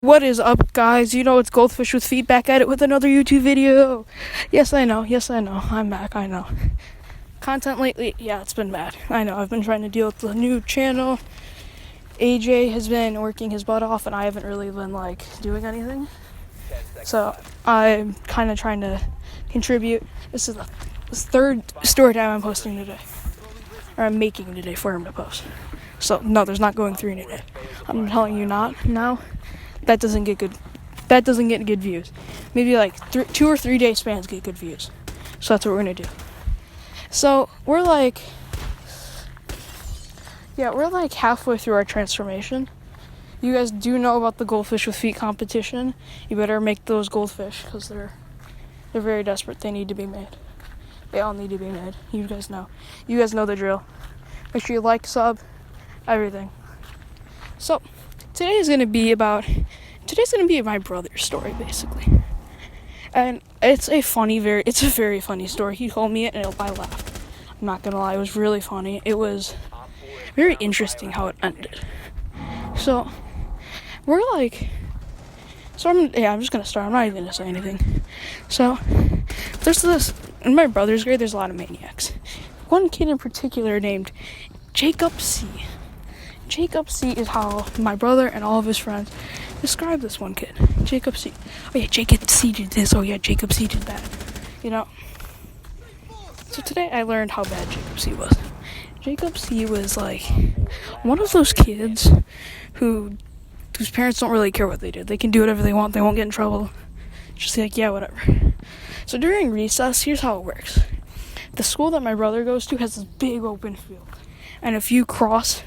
What is up, guys? You know it's Goldfish with Feet back at it with another YouTube video. Yes, I know. I'm back, I know. Content lately, yeah, it's been bad. I know, I've been trying to deal with the new channel. AJ has been working his butt off, and I haven't really been, doing anything. So, I'm kind of trying to contribute. This is the third story time I'm posting today. Or I'm making today for him to post. So, no, there's not going 3 today. I'm telling you not now. That doesn't get good views. Maybe 2 or 3 day spans get good views. So that's what we're gonna do. So we're halfway through our transformation. You guys do know about the Goldfish with Feet competition. You better make those goldfish because they're very desperate. They need to be made. They all need to be made. You guys know. You guys know the drill. Make sure you like, sub, everything. So today's gonna be my brother's story, basically. And it's a very funny story. He told me it and I laughed. I'm not gonna lie, it was really funny. It was very interesting how it ended. So I'm just gonna start. I'm not even gonna say anything. So there's this in my brother's grade. There's a lot of maniacs. One kid in particular named Jacob C. Jacob C is how my brother and all of his friends describe this one kid. Jacob C. Oh yeah, Jacob C did this. Oh yeah, Jacob C did that. You know. So today I learned how bad Jacob C was. Jacob C was one of those kids whose parents don't really care what they do. They can do whatever they want. They won't get in trouble. Just yeah, whatever. So during recess, here's how it works. The school that my brother goes to has this big open field. And if you cross,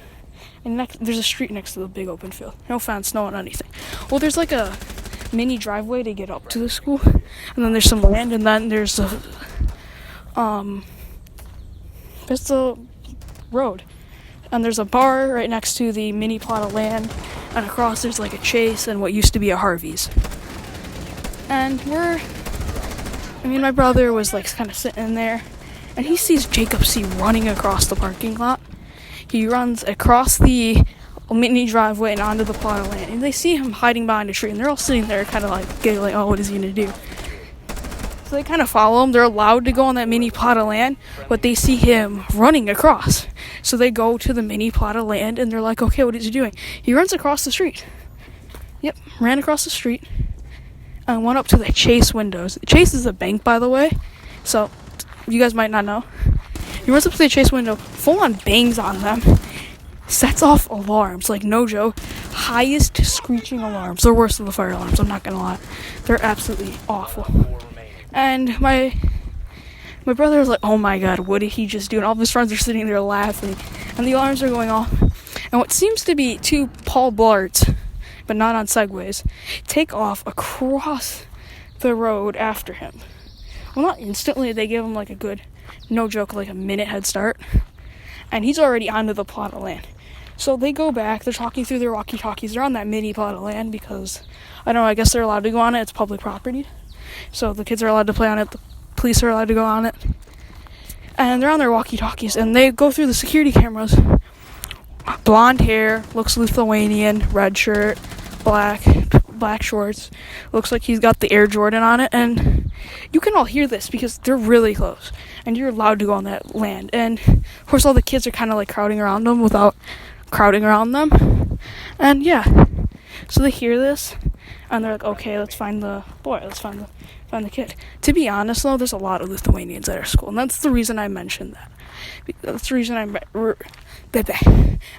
there's a street next to the big open field. No fence, no anything. Well, there's a mini driveway to get up to the school. And then there's some land, and then there's the road. And there's a bar right next to the mini plot of land. And across there's a Chase and what used to be a Harvey's. And my brother was kind of sitting there. And he sees Jacob C running across the parking lot. He runs across the mini driveway and onto the plot of land. And they see him hiding behind a tree. And they're all sitting there kind of giggling, oh, what is he going to do? So they kind of follow him. They're allowed to go on that mini plot of land. But they see him running across. So they go to the mini plot of land. And they're like, okay, what is he doing? He runs across the street. Yep, ran across the street. And went up to the Chase windows. Chase is a bank, by the way. So you guys might not know. He runs up to the Chase window, full on bangs on them, sets off alarms, no joke, highest screeching alarms. They're worse than the fire alarms, I'm not gonna lie. They're absolutely awful. And my brother was like, oh my god, what did he just do? And all of his friends are sitting there laughing, and the alarms are going off. And what seems to be 2 Paul Blarts, but not on Segways, take off across the road after him. Well, not instantly, they give him a good, no joke, a minute head start. And he's already onto the plot of land. So they go back, they're talking through their walkie-talkies. They're on that mini plot of land because, I don't know, I guess they're allowed to go on it. It's public property. So the kids are allowed to play on it. The police are allowed to go on it. And they're on their walkie-talkies. And they go through the security cameras. Blonde hair, looks Lithuanian, red shirt, black shorts. Looks like he's got the Air Jordan on it. And you can all hear this because they're really close. And you're allowed to go on that land. And, of course, all the kids are kind of, crowding around them without crowding around them. And, yeah. So they hear this. And they're like, okay, let's find the boy. Let's find the kid. To be honest, though, there's a lot of Lithuanians at our school. And that's the reason I mentioned that. That's the reason I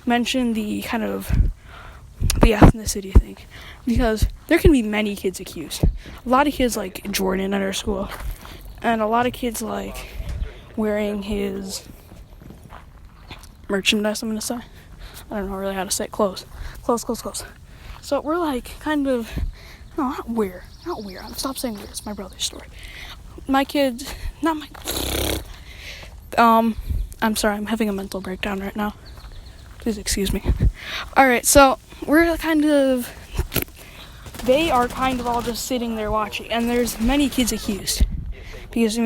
mentioned the kind of the ethnicity thing. Because there can be many kids accused. A lot of kids like Jordan at our school. And a lot of kids wearing his merchandise, I'm going to say. I don't know really how to say it. Clothes. So we're kind of, no, not weird. Stop saying weird. It's my brother's story. My kids, not my, I'm sorry, I'm having a mental breakdown right now. Please excuse me. Alright, so they are kind of all just sitting there watching, and there's many kids accused. Because,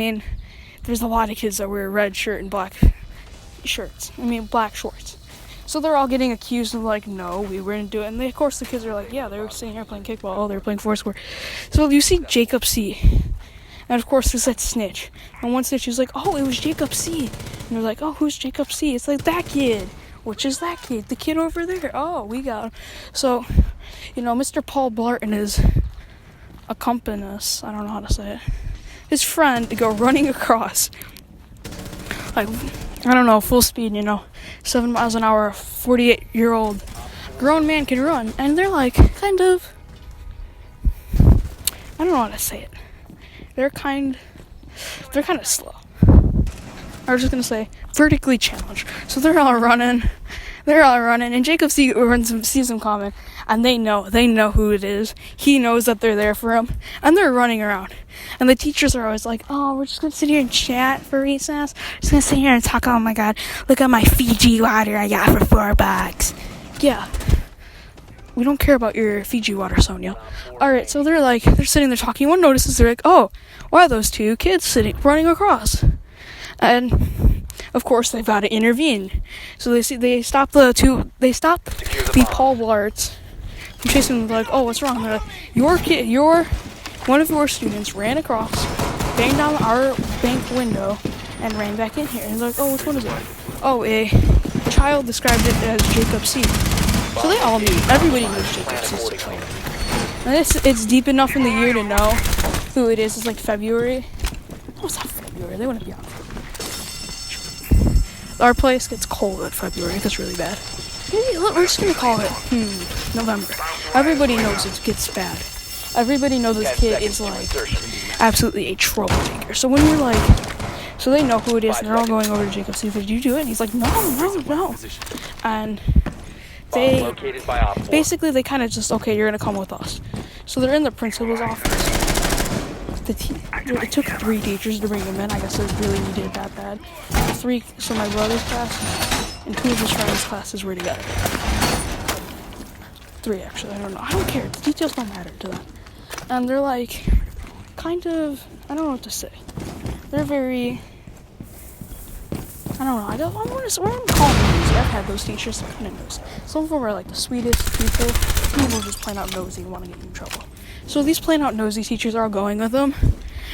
there's a lot of kids that wear a red shirt and black shorts. So they're all getting accused of like, no, we wouldn't do it. And of course the kids are like, yeah, they were sitting here playing kickball. Oh, they were playing foursquare. So you see Jacob C. And of course there's that snitch. And one snitch is like, oh, it was Jacob C. And they're like, oh, who's Jacob C? It's like, that kid. Which is that kid? The kid over there. Oh, we got him. So, Mr. Paul Barton is accompanist. I don't know how to say it. His friend to go running across. Like, I don't know, full speed, 7 miles an hour, 48-year-old grown man can run. And they're like, kind of, I don't know how to say it. They're kind of slow. I was just going to say, vertically challenged. So they're all running, and Jacob sees them coming, and they know who it is. He knows that they're there for him, and they're running around. And the teachers are always like, oh, we're just going to sit here and chat for recess. Just going to sit here and talk, oh my god, look at my Fiji water I got for $4. Yeah. We don't care about your Fiji water, Sonia. Alright, so they're sitting there talking. One notices, they're like, oh, why are those two kids running across? And of course they've got to intervene. So they stop the Paul Blarts from chasing them. Like, oh, what's wrong? They're like, one of your students ran across, banged down our bank window, and ran back in here. And they're like, oh, which one is it? Oh, a child described it as Jacob C. So they all knew. Everybody knows Jacob C. And it's deep enough in the year to know who it is. It's like February. Oh, it's not February. They wouldn't be on. Our place gets cold in February. It gets really bad. Maybe we're just gonna call it November. Everybody knows it gets bad. Everybody knows this kid is like absolutely a troublemaker. So when you're like, so they know who it is, and they're all going over to Jacob. See, did you do it? And he's like, no. And they kind of just, okay, you're gonna come with us. So they're in the principal's office. It took 3 teachers to bring him in. I guess it really needed that bad. 3, so my brother's class and 2 of his friends' classes were together. 3 actually, I don't know. I don't care. The details don't matter to them. And they're like, kind of, I don't know what to say. They're very, I don't know. I don't want to call them nosy. I've had those teachers that kind of nosy. Some of them are like the sweetest people. Some of them are just plain out nosy and want to get in trouble. So these plain out nosy teachers are going with them,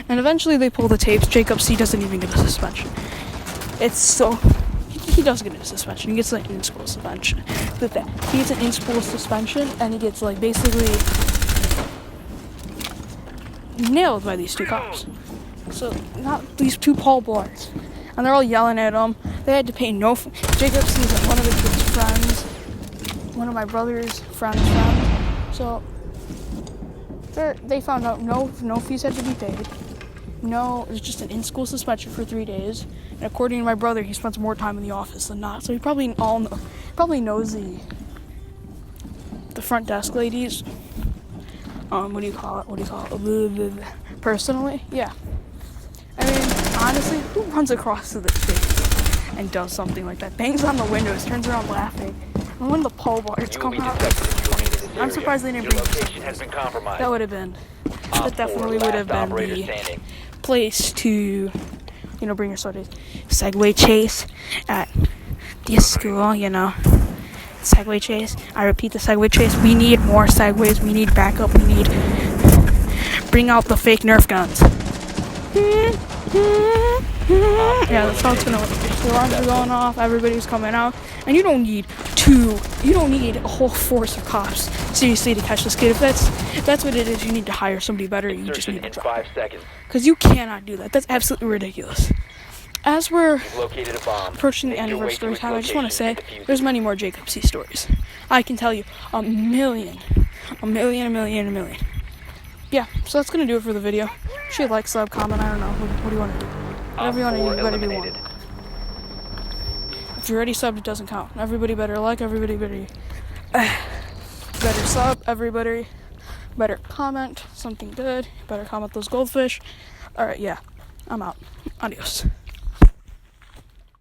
and eventually they pull the tapes. Jacob C doesn't even get a suspension. He does get a suspension. He gets like an in-school suspension. He gets an in-school suspension, and he gets like basically nailed by these 2 cops. So not these 2 Paul Blarts, and they're all yelling at him. They had to pay Jacob C is one of the kid's friends, one of my brother's friends. So they found out no fees had to be paid. No, it was just an in-school suspension for 3 days. And according to my brother, he spends more time in the office than not. So he probably knows the front desk ladies. What do you call it? Personally, yeah. I mean, honestly, who runs across to the street and does something like that? Bangs on the windows, turns around laughing. And when the Paul Blarts come out, I'm surprised they didn't bring that definitely would have been the place to, bring your sort of Segway chase at this school, Segway chase. I repeat, the Segway chase. We need more Segways. We need backup. We need bring out the fake Nerf guns. Yeah, that's how it's gonna work. The alarms are going off. Everybody's coming out, and you don't need a whole force of cops seriously to catch this kid. If that's what it is, you need to hire somebody better. You just need to drop 5 seconds. Because you cannot do that. That's absolutely ridiculous. As we're approaching the end of our story time, I just want to say there's many more Jacob C stories. I can tell you a million. Yeah, so that's gonna do it for the video. Should like, sub, comment. I don't know. What do you want to do? Whatever you want to do, you better do one. If you're already subbed, it doesn't count. Everybody better like. Everybody better sub. Everybody better comment something good. Better comment those goldfish. All right, yeah, I'm out. Adios.